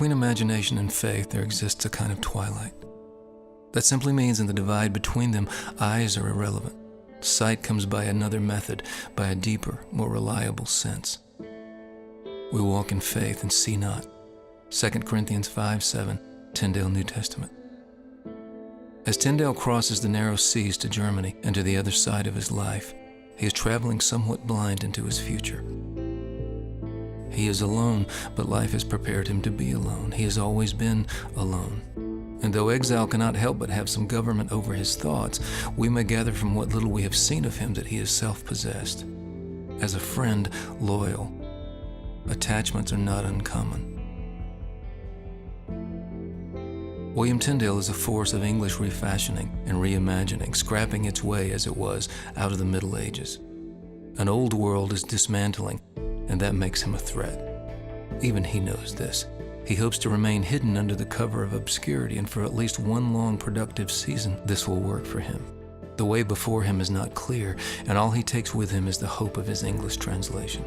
Between imagination and faith, there exists a kind of twilight. That simply means in the divide between them, eyes are irrelevant. Sight comes by another method, by a deeper, more reliable sense. We walk in faith and see not. 2 Corinthians 5:7, Tyndale, New Testament. As Tyndale crosses the narrow seas to Germany and to the other side of his life, he is traveling somewhat blind into his future. He is alone, but life has prepared him to be alone. He has always been alone. And though exile cannot help but have some government over his thoughts, we may gather from what little we have seen of him that he is self-possessed. As a friend, loyal. Attachments are not uncommon. William Tyndale is a force of English refashioning and reimagining, scrapping its way, as it was, out of the Middle Ages. An old world is dismantling, and that makes him a threat. Even he knows this. He hopes to remain hidden under the cover of obscurity, and for at least one long productive season, this will work for him. The way before him is not clear, and all he takes with him is the hope of his English translation.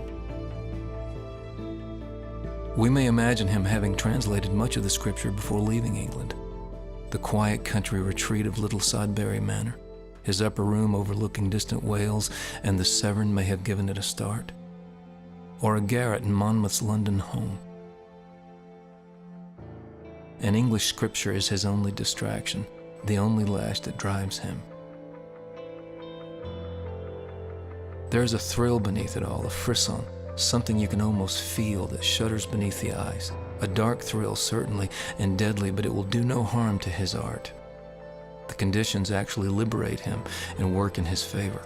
We may imagine him having translated much of the scripture before leaving England. The quiet country retreat of Little Sodbury Manor, his upper room overlooking distant Wales and the Severn may have given it a start. Or a garret in Monmouth's London home. An English scripture is his only distraction, the only lash that drives him. There is a thrill beneath it all, a frisson, something you can almost feel that shudders beneath the eyes. A dark thrill, certainly, and deadly, but it will do no harm to his art. The conditions actually liberate him and work in his favor.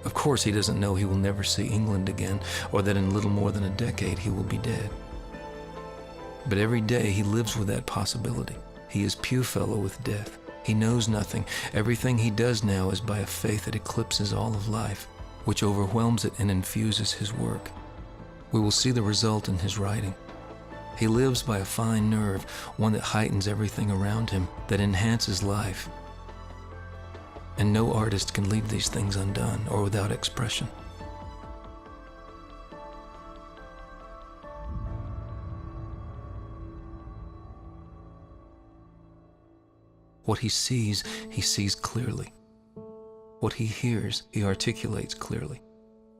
Of course, he doesn't know he will never see England again, or that in little more than a decade he will be dead. But every day he lives with that possibility. He is pew fellow with death. He knows nothing. Everything he does now is by a faith that eclipses all of life, which overwhelms it and infuses his work. We will see the result in his writing. He lives by a fine nerve, one that heightens everything around him, that enhances life. And no artist can leave these things undone or without expression. What he sees clearly. What he hears, he articulates clearly,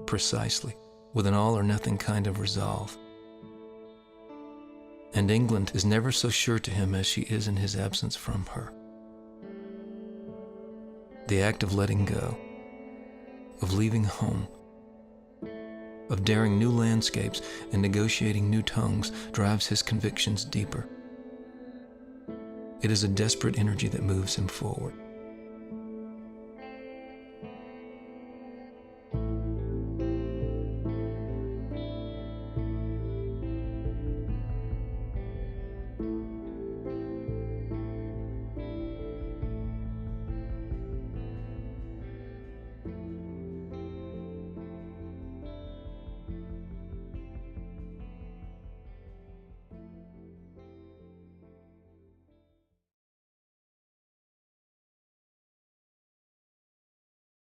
precisely, with an all-or-nothing kind of resolve. And England is never so sure to him as she is in his absence from her. The act of letting go, of leaving home, of daring new landscapes and negotiating new tongues drives his convictions deeper. It is a desperate energy that moves him forward.